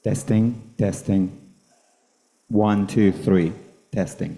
Testing, testing. 1, 2, 3. Testing.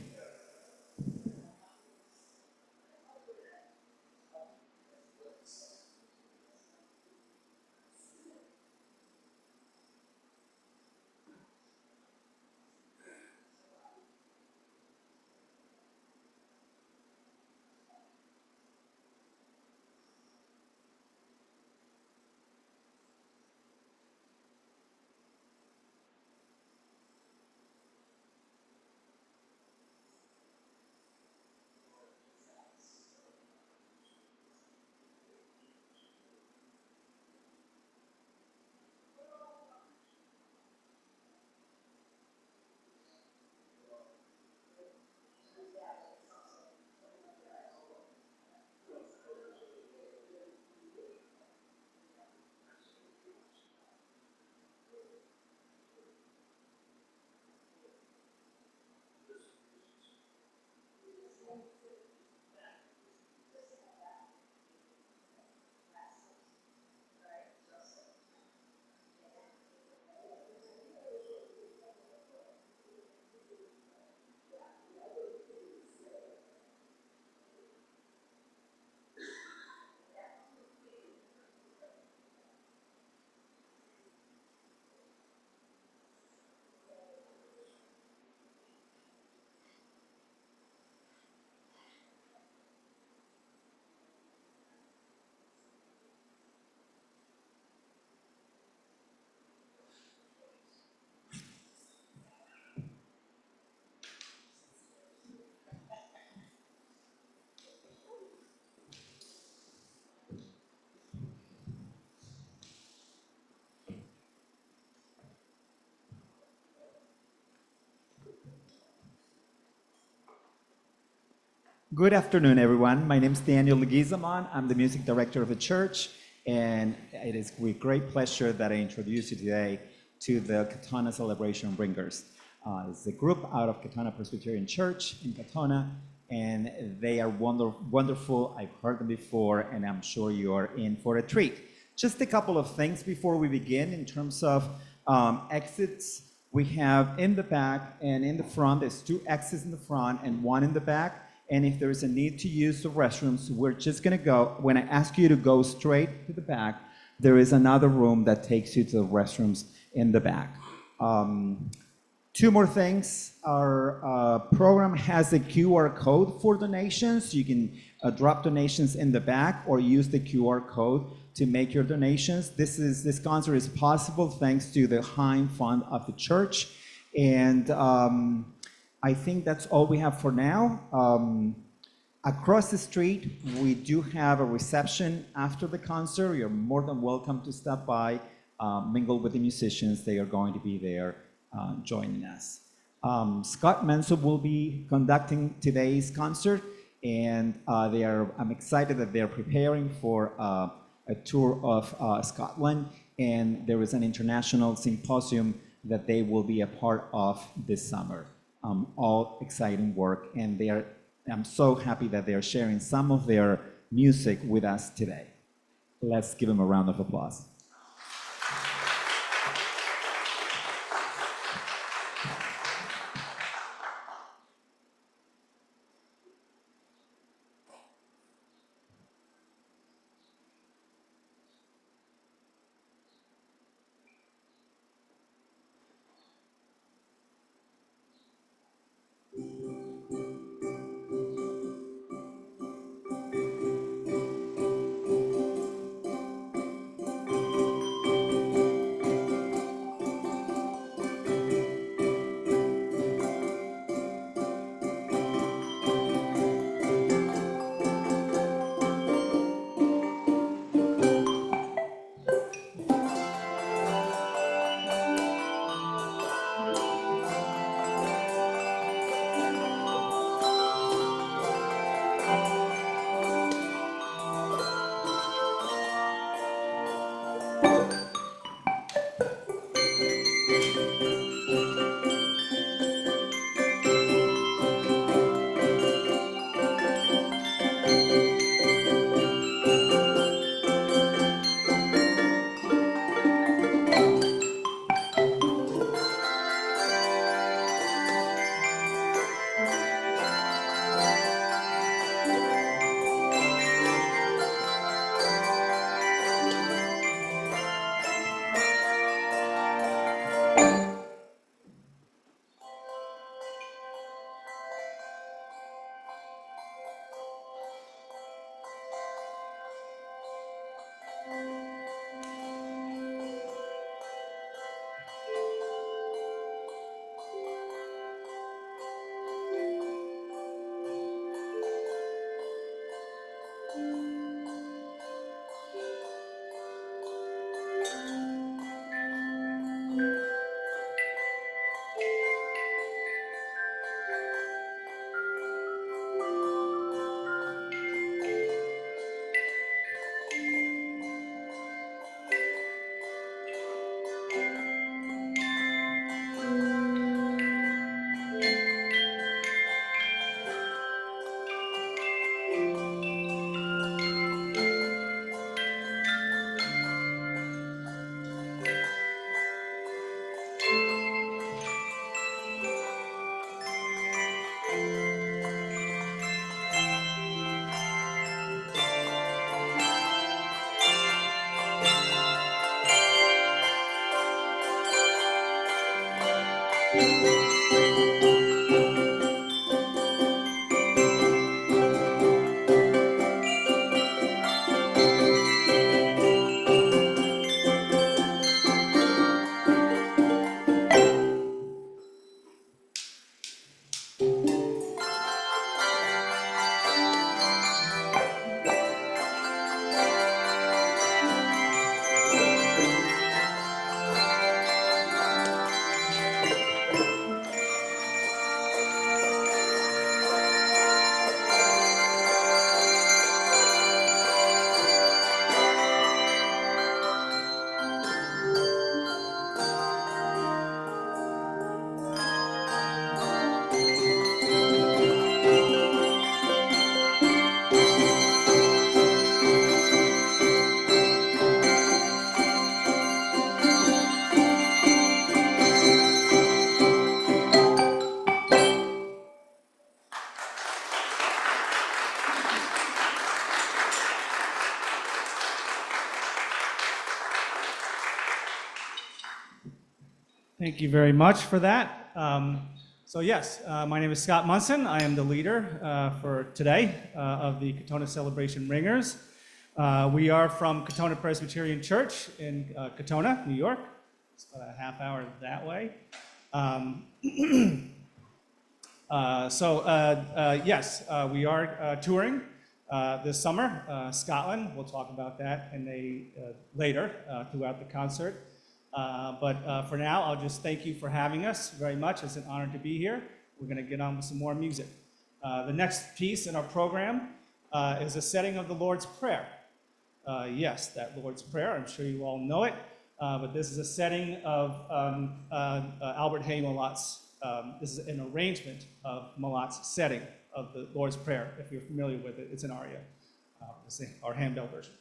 Good afternoon, everyone. My name is Daniel Leguizamon. I'm the music director of the church, and it is with great pleasure that I introduce you today to the Katonah Celebration Ringers. It's a group out of Katonah Presbyterian Church in Katonah, and they are wonderful. I've heard them before, and I'm sure you are in for a treat. Just a couple of things before we begin in terms of exits. We have in the back and in the front, there's 2 exits in the front and 1 in the back. And if there is a need to use the restrooms, we're just going to go, when I ask you to go straight to the back, there is another room that takes you to the restrooms in the back. 2 more things. Our program has a QR code for donations. You can drop donations in the back or use the QR code to make your donations. This concert is possible thanks to the Heim Fund of the church. And I think that's all we have for now. Across the street, we do have a reception after the concert. You're more than welcome to stop by, mingle with the musicians. They are going to be there joining us. Scott Menso will be conducting today's concert, and I'm excited that they're preparing for a tour of Scotland, and there is an international symposium that they will be a part of this summer. All exciting work, and I'm so happy that they're sharing some of their music with us today. Let's give them a round of applause. Thank you very much for that. My name is Scott Munson. I am the leader for today of the Katonah Celebration Ringers. We are from Katonah Presbyterian Church in Katonah, New York. It's about a half hour that way. We are touring this summer, Scotland. We'll talk about that later throughout the concert. But for now, I'll just thank you for having us very much. It's an honor to be here. We're going to get on with some more music. The next piece in our program is a setting of the Lord's Prayer. Yes, that Lord's Prayer. I'm sure you all know it. But this is a setting of Albert Hay Malot's. This is an arrangement of Malot's setting of the Lord's Prayer. If you're familiar with it, it's an aria. This is our handbell version.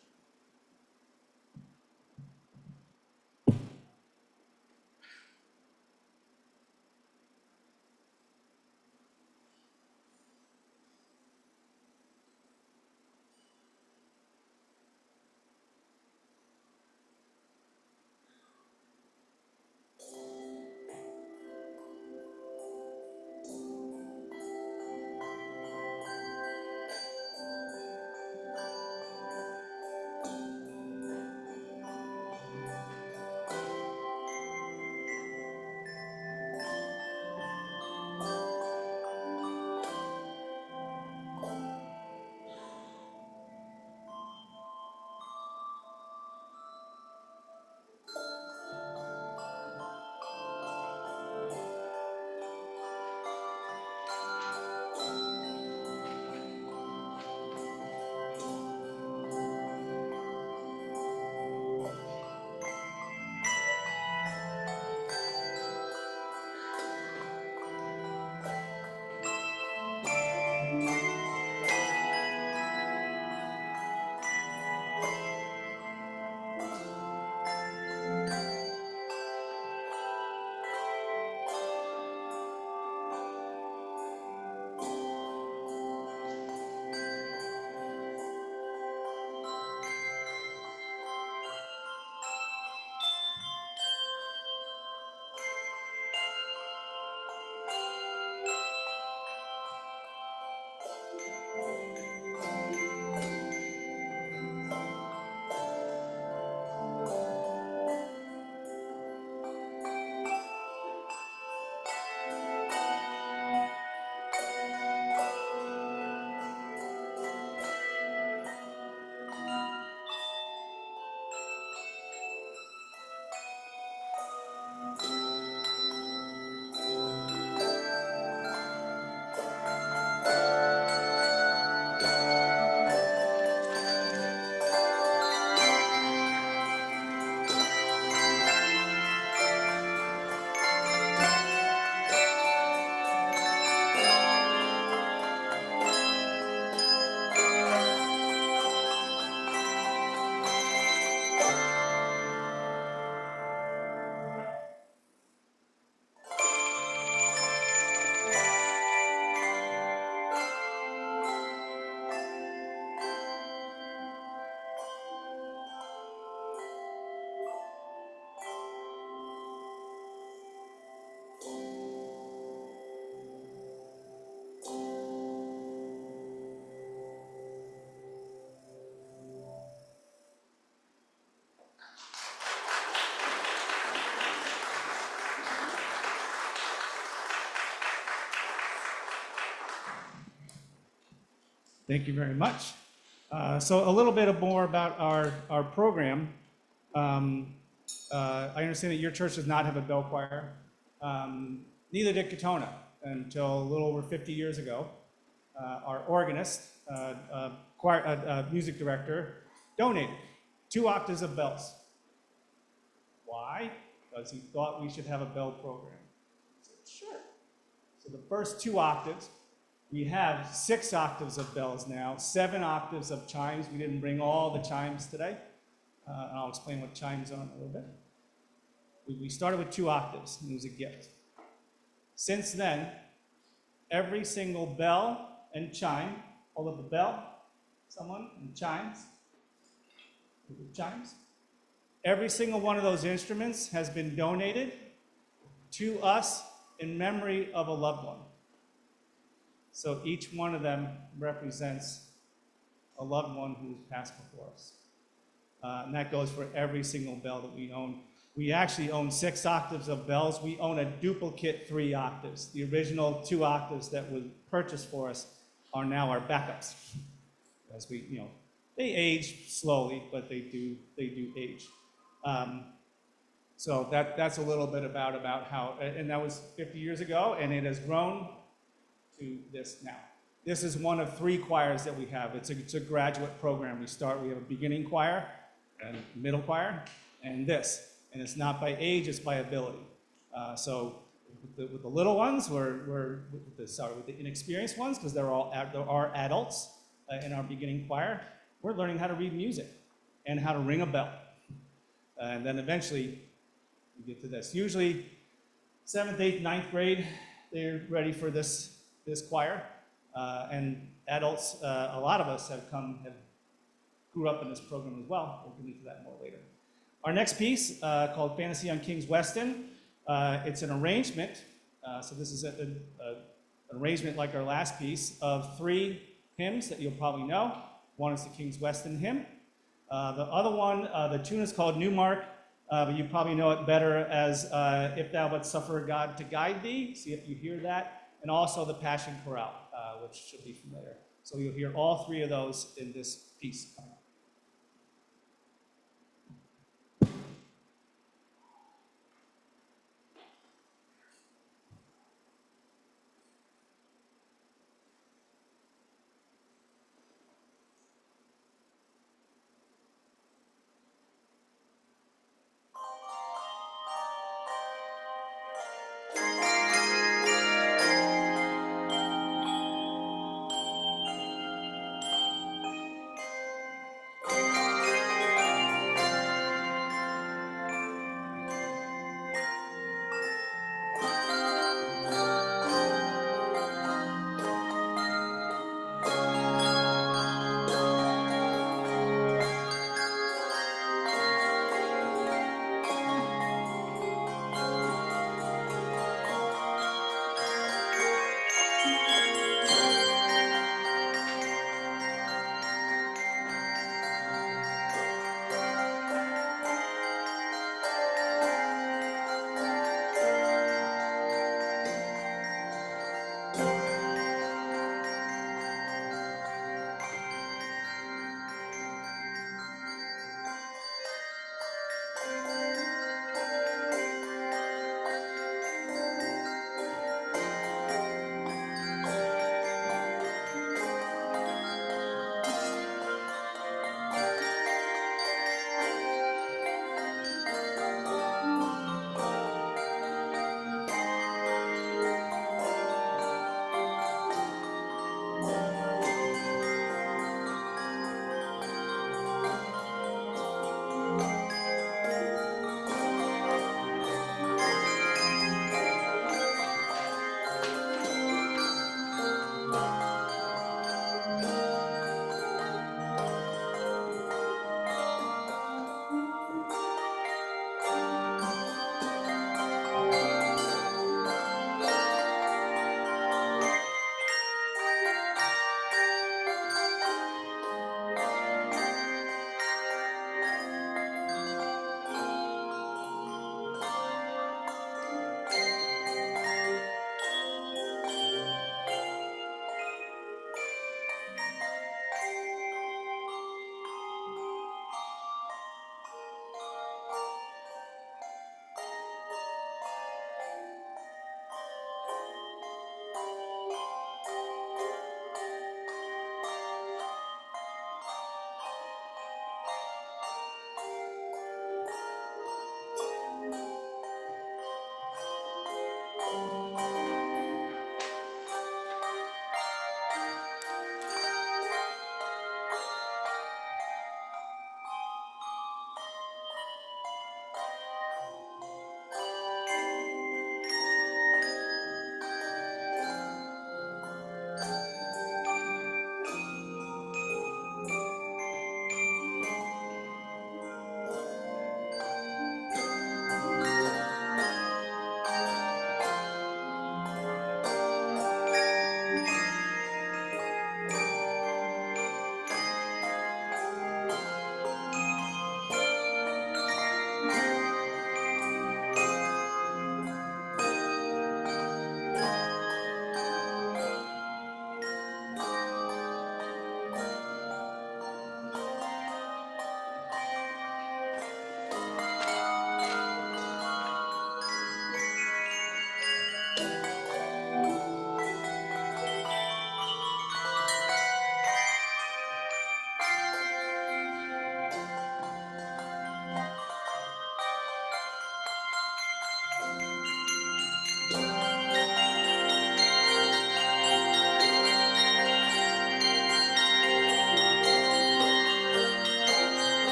Thank you very much. So a little bit more about our program. I understand that your church does not have a bell choir. Neither did Katonah until a little over 50 years ago. Our organist, music director, donated 2 octaves of bells. Why? Because he thought we should have a bell program. I said, sure. So the first 2 octaves, we have 6 octaves of bells now, 7 octaves of chimes. We didn't bring all the chimes today. And I'll explain what chimes are in a little bit. We started with 2 octaves, and it was a gift. Since then, every single bell and chime, hold up the bell, someone, and chimes, every single one of those instruments has been donated to us in memory of a loved one. So each one of them represents a loved one who's passed before us. And that goes for every single bell that we own. We actually own 6 octaves of bells. We own a duplicate 3 octaves. The original 2 octaves that were purchased for us are now our backups. As we, they age slowly, but they do age. So that's a little bit about how, and that was 50 years ago, and it has grown to this now. This is one of 3 choirs that we have. It's a graduate program. We have a beginning choir, and middle choir, and this. And it's not by age, it's by ability. So with the little ones, with the inexperienced ones, because there are adults in our beginning choir, we're learning how to read music and how to ring a bell. And then eventually, we get to this. Usually, 7th, 8th, 9th grade, they're ready for this choir. And adults, a lot of us have grew up in this program as well. We'll get into that more later. Our next piece, called Fantasy on King's Weston, it's an arrangement. So this is an arrangement like our last piece of 3 hymns that you'll probably know. One is the King's Weston hymn. The other one, the tune is called Newmark, but you probably know it better as If Thou But Suffer God to Guide Thee. See if you hear that. And also the Passion Chorale, which should be familiar. So you'll hear all 3 of those in this piece.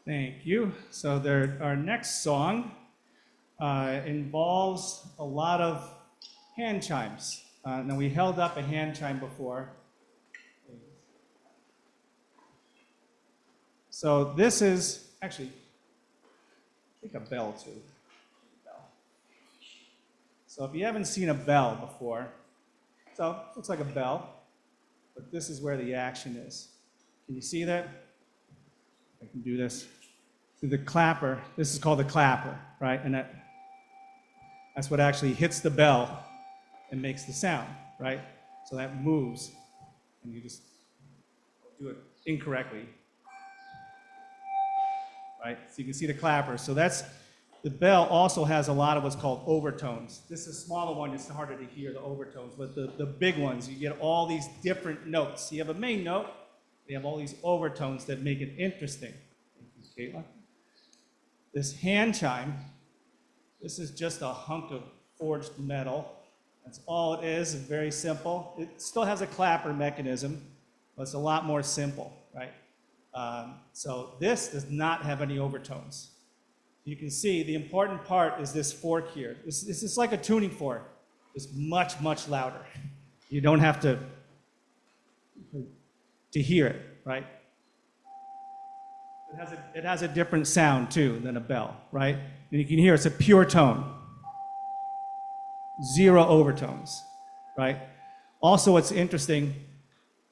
Thank you. So our next song involves a lot of hand chimes. Now we held up a hand chime before. So this is actually, I think a bell too. Bell. So if you haven't seen a bell before, so it looks like a bell, but this is where the action is. Can you see that? I can do this. So the clapper, this is called the clapper, right? And that's what actually hits the bell and makes the sound, right? So that moves, and you just do it incorrectly, right? So you can see the clapper. So the bell also has a lot of what's called overtones. This is a smaller one, it's harder to hear the overtones, but the big ones, you get all these different notes. You have a main note, you have all these overtones that make it interesting. Thank you, Caitlin. This hand chime, this is just a hunk of forged metal. That's all it is. It's very simple. It still has a clapper mechanism, but it's a lot more simple, right? So this does not have any overtones. You can see the important part is this fork here. This is like a tuning fork. It's much, much louder. You don't have to hear it, right? It has a different sound too than a bell, right? And you can hear it's a pure tone. 0 overtones, right? Also, what's interesting,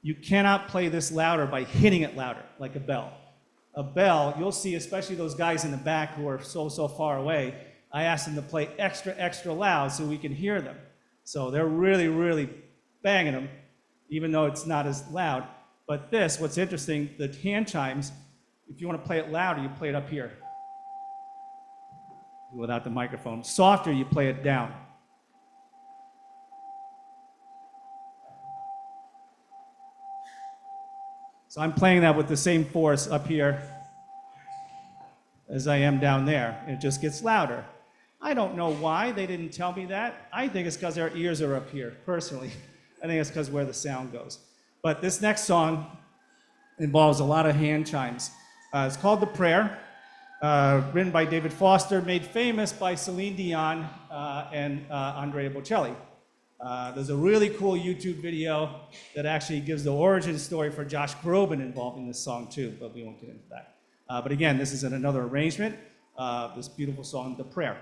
you cannot play this louder by hitting it louder, like a bell. A bell, you'll see, especially those guys in the back who are so far away, I ask them to play extra loud so we can hear them. So they're really banging them, even though it's not as loud. But this, what's interesting, the hand chimes, if you want to play it louder, you play it up here without the microphone. Softer, you play it down. So I'm playing that with the same force up here as I am down there. It just gets louder. I don't know why they didn't tell me that. I think it's because our ears are up here, personally. I think it's because where the sound goes. But this next song involves a lot of hand chimes. It's called The Prayer, written by David Foster, made famous by Celine Dion and Andrea Bocelli. There's a really cool YouTube video that actually gives the origin story for Josh Groban involved in this song too, but we won't get into that. But again, this is in another arrangement of this beautiful song, The Prayer.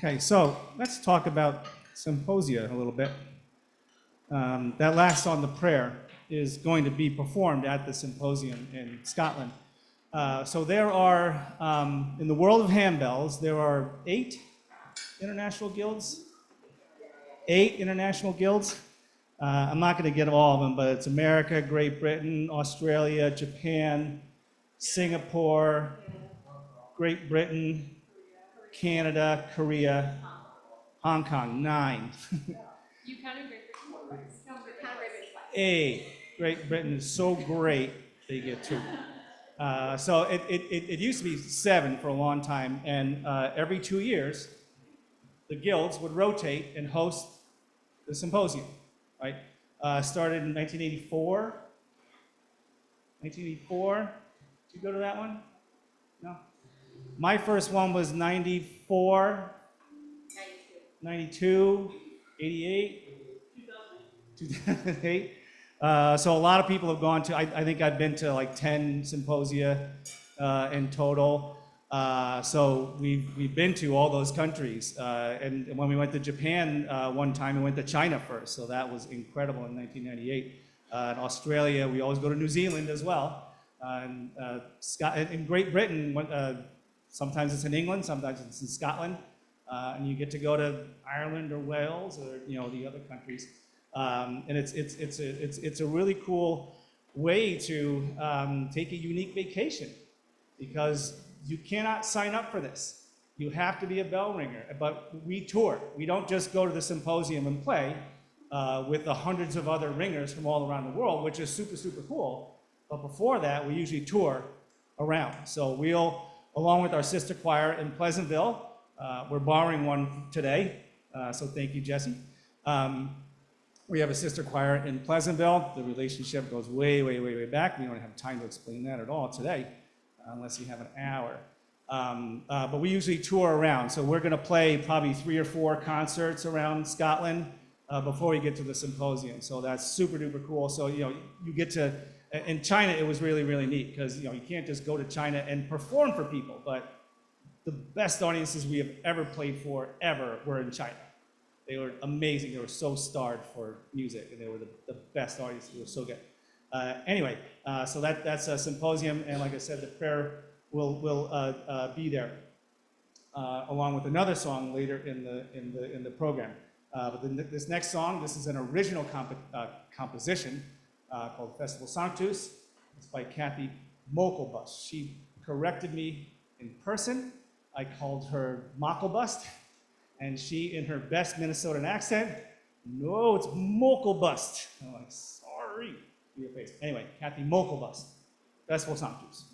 Okay, so let's talk about symposia a little bit. That last song, The Prayer, is going to be performed at the symposium in Scotland. So there are, in the world of handbells, there are 8 international guilds. 8 international guilds. I'm not going to get all of them, but it's America, Great Britain, Australia, Japan, Singapore, Great Britain, Canada, Korea, Hong Kong, 9. You counted Great Britain twice. No, we counted Great Britain twice. 8. Great Britain is so great, they get 2. So it used to be 7 for a long time, and every 2 years, the guilds would rotate and host the symposium, right? Started in 1984. 1984. Did you go to that one? No? My first one was 94, 92, 88, 2008. So a lot of people have gone to, I think I've been to like 10 symposia in total. So we've been to all those countries. And when we went to Japan one time, we went to China first. So that was incredible in 1998. In Australia, we always go to New Zealand as well. In Great Britain, sometimes it's in England, sometimes it's in Scotland. And you get to go to Ireland or Wales or the other countries. And it's a really cool way to take a unique vacation, because you cannot sign up for this. You have to be a bell ringer. But we tour. We don't just go to the symposium and play with the hundreds of other ringers from all around the world, which is super, super cool. But before that, we usually tour around. So we'll, along with our sister choir in Pleasantville, we're borrowing one today, so thank you, Jesse. We have a sister choir in Pleasantville. The relationship goes way, way, way, way back. We don't have time to explain that at all today, unless you have an hour. But we usually tour around. So we're going to play probably 3 or 4 concerts around Scotland before we get to the symposium. So that's super duper cool. So you get to, in China it was really, really neat, because you can't just go to China and perform for people. But the best audiences we have ever played for ever were in China. They were amazing. They were so starved for music, and they were the best audiences. They were so good. Anyway, so that's a symposium, and like I said, the prayer will be there, along with another song later in the program. But this next song, this is an original composition called Festival Sanctus. It's by Kathy Mokelbust. She corrected me in person. I called her Mockelbust, and she, in her best Minnesotan accent, no, it's Mokelbust. I'm like, sorry. To your face. Anyway, Kathy Mokelbust, Festival Sanctus.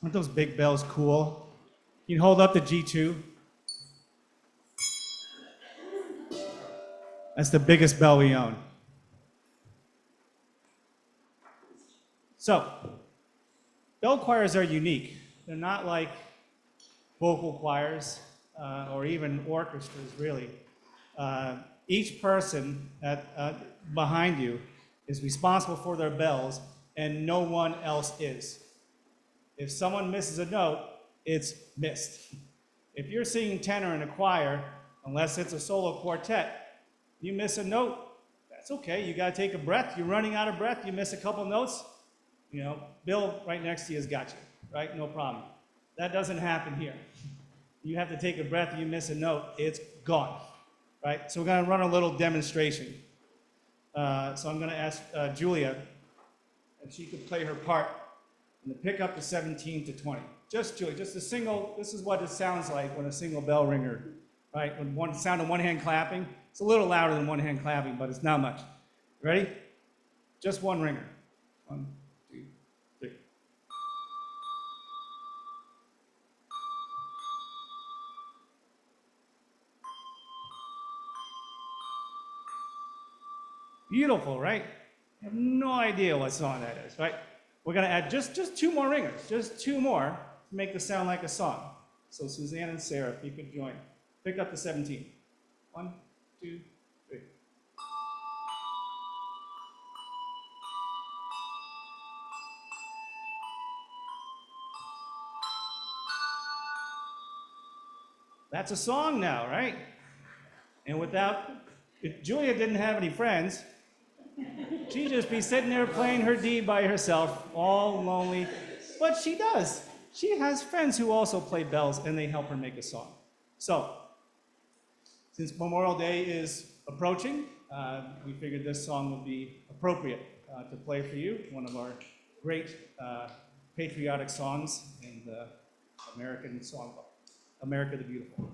Aren't those big bells cool? You can hold up the G2. That's the biggest bell we own. So, bell choirs are unique. They're not like vocal choirs or even orchestras, really. Each person behind you is responsible for their bells, and no one else is. If someone misses a note, it's missed. If you're singing tenor in a choir, unless it's a solo quartet, you miss a note, that's okay. You got to take a breath. You're running out of breath. You miss a couple notes. You know, Bill right next to you has got you, right? No problem. That doesn't happen here. You have to take a breath. You miss a note, it's gone, right? So we're going to run a little demonstration. So I'm going to ask Julia if she could play her part and to pick up the 17 to 20. Just Julia, just a single. This is what it sounds like when a single bell ringer, right? When one sound of one hand clapping. It's a little louder than one hand clapping, but it's not much. Ready? Just one ringer. 1, 2, 3. Beautiful, right? I have no idea what song that is, right? We're going to add just 2 more ringers, just 2 more to make this sound like a song. So Suzanne and Sarah, if you could join. Pick up the 17. 1, 2, 3. That's a song now, right? And if Julia didn't have any friends, she'd just be sitting there playing her D by herself, all lonely. But she does. She has friends who also play bells, and they help her make a song. So, since Memorial Day is approaching, we figured this song would be appropriate to play for you. One of our great patriotic songs in the American songbook, America the Beautiful.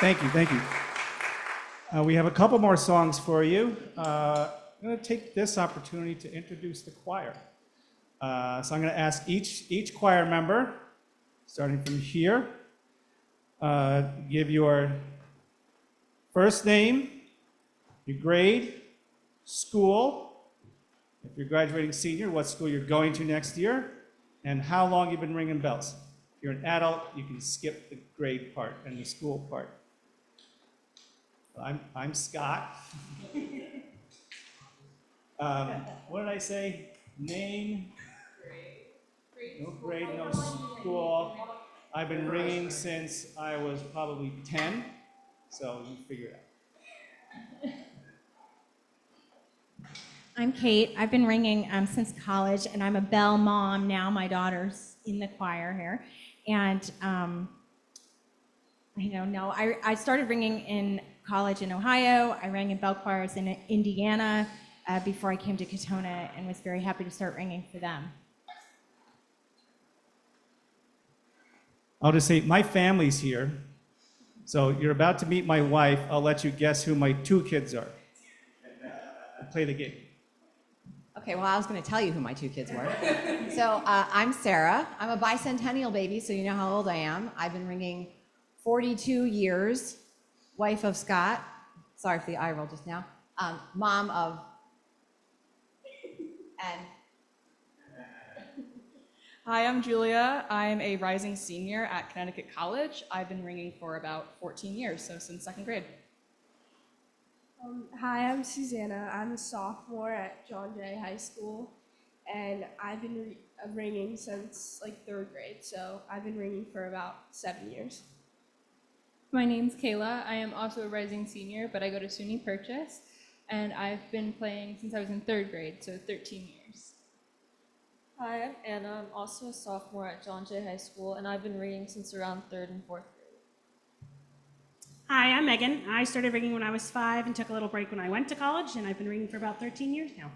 Thank you, thank you. We have a couple more songs for you. I'm going to take this opportunity to introduce the choir. So I'm going to ask each choir member, starting from here, give your first name, your grade, school, if you're graduating senior, what school you're going to next year, and how long you've been ringing bells. If you're an adult, you can skip the grade part and the school part. I'm Scott. What did I say? Name? No grade, no school. I've been ringing since I was probably 10, so you figure it out. I'm Kate. I've been ringing since college, and I'm a bell mom now. My daughter's in the choir here. And I started ringing in college in Ohio. I rang in bell choirs in Indiana before I came to Katonah, and was very happy to start ringing for them. I'll just say, my family's here. So you're about to meet my wife. I'll let you guess who my 2 kids are. Play the game. Okay, well, I was going to tell you who my 2 kids were. So I'm Sarah. I'm a bicentennial baby, so you know how old I am. I've been ringing 42 years, wife of Scott. Sorry for the eye roll just now. Mom of, and Hi, I'm Julia. I'm a rising senior at Connecticut College. I've been ringing for about 14 years, so since 2nd grade. Hi, I'm Susanna. I'm a sophomore at John Jay High School, and I've been ringing since like 3rd grade, so I've been ringing for about 7 years. My name's Kayla. I am also a rising senior, but I go to SUNY Purchase, and I've been playing since I was in 3rd grade, so 13 years. Hi, I'm Anna. I'm also a sophomore at John Jay High School, and I've been ringing since around 3rd and 4th grade. Hi, I'm Megan. I started ringing when I was 5 and took a little break when I went to college, and I've been ringing for about 13 years now.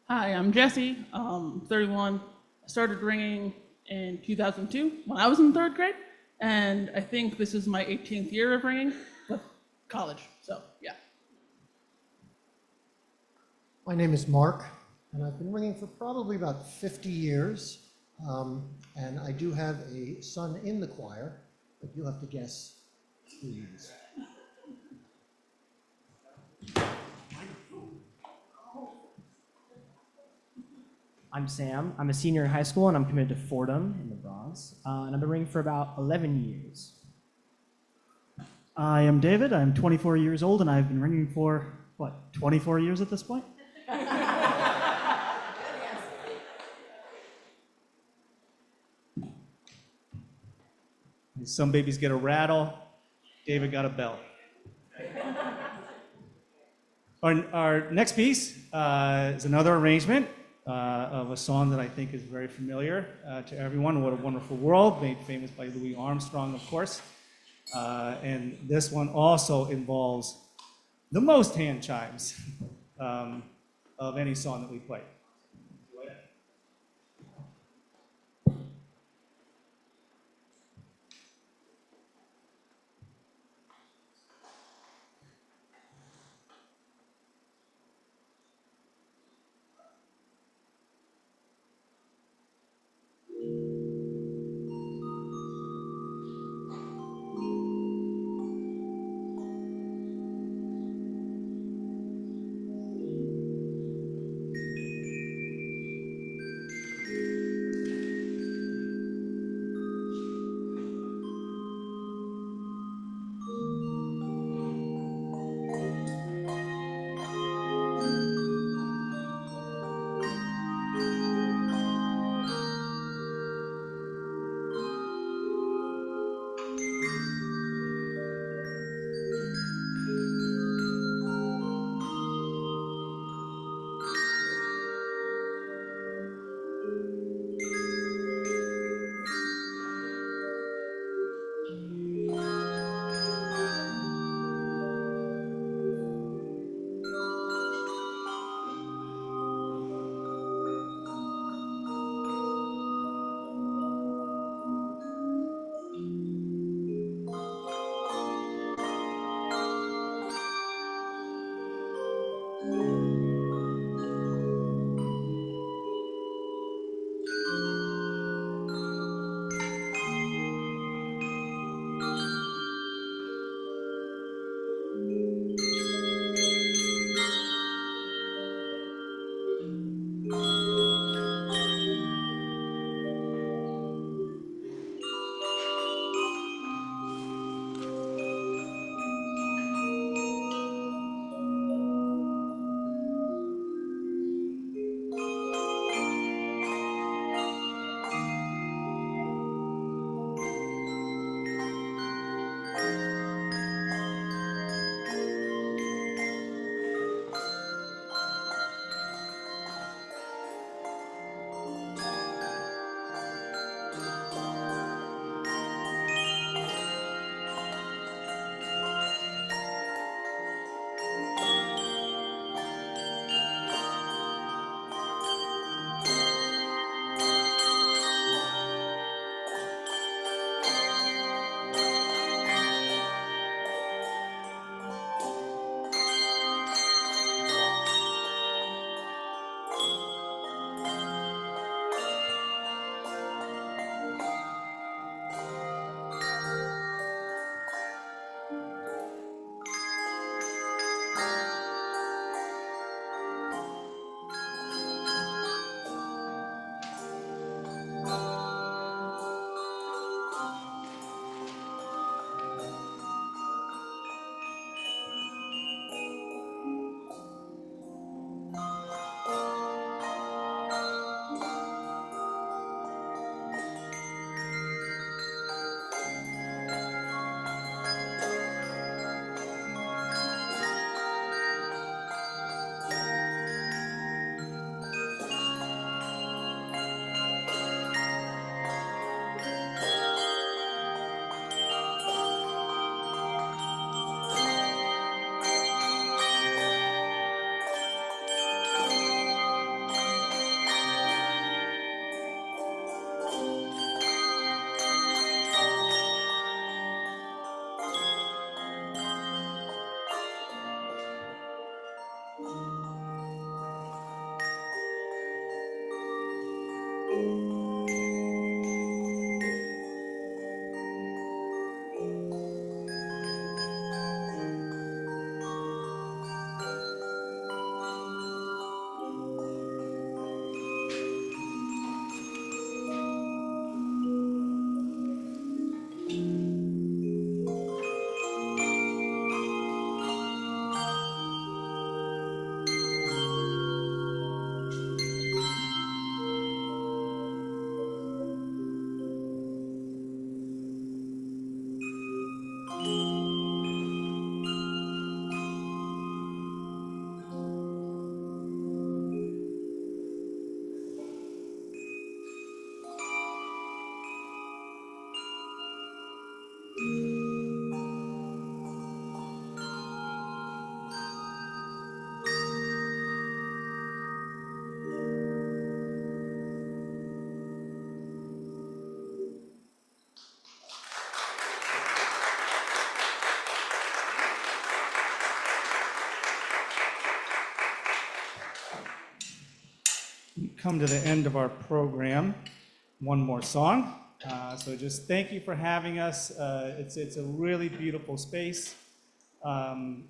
Hi, I'm Jesse, 31. I started ringing in 2002 when I was in 3rd grade, and I think this is my 18th year of ringing with college, so yeah. My name is Mark, and I've been ringing for probably about 50 years, and I do have a son in the choir, but you'll have to guess who he is. I'm Sam. I'm a senior in high school, and I'm committed to Fordham in the Bronx, and I've been ringing for about 11 years. I am David. I'm 24 years old, and I've been ringing for, 24 years at this point? Some babies get a rattle. David got a bell. Our next piece is another arrangement of a song that I think is very familiar to everyone, What a Wonderful World, made famous by Louis Armstrong, of course. And this one also involves the most hand chimes of any song that we play. come to the end of our program. One more song. So just thank you for having us. It's a really beautiful space.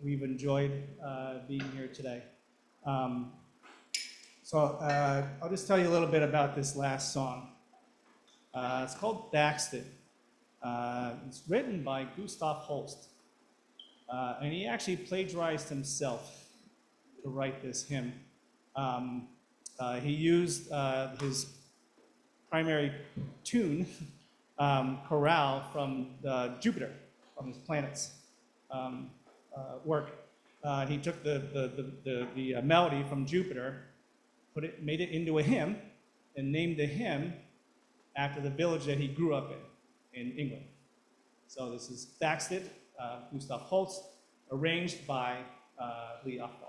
We've enjoyed being here today. I'll just tell you a little bit about this last song. It's called Baxted. It's written by Gustav Holst. And he actually plagiarized himself to write this hymn. He used his primary tune, chorale, from Jupiter, from his planets work. He took the melody from Jupiter, made it into a hymn, and named the hymn after the village that he grew up in England. So this is Baxted, Gustav Holst, arranged by Lee Afdal.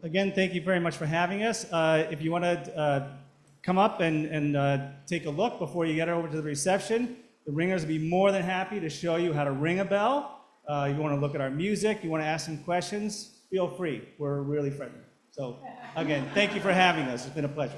Again, thank you very much for having us. If you want to come up and take a look before you get over to the reception, the ringers will be more than happy to show you how to ring a bell. You want to look at our music, you want to ask some questions, feel free. We're really friendly. So again, thank you for having us. It's been a pleasure.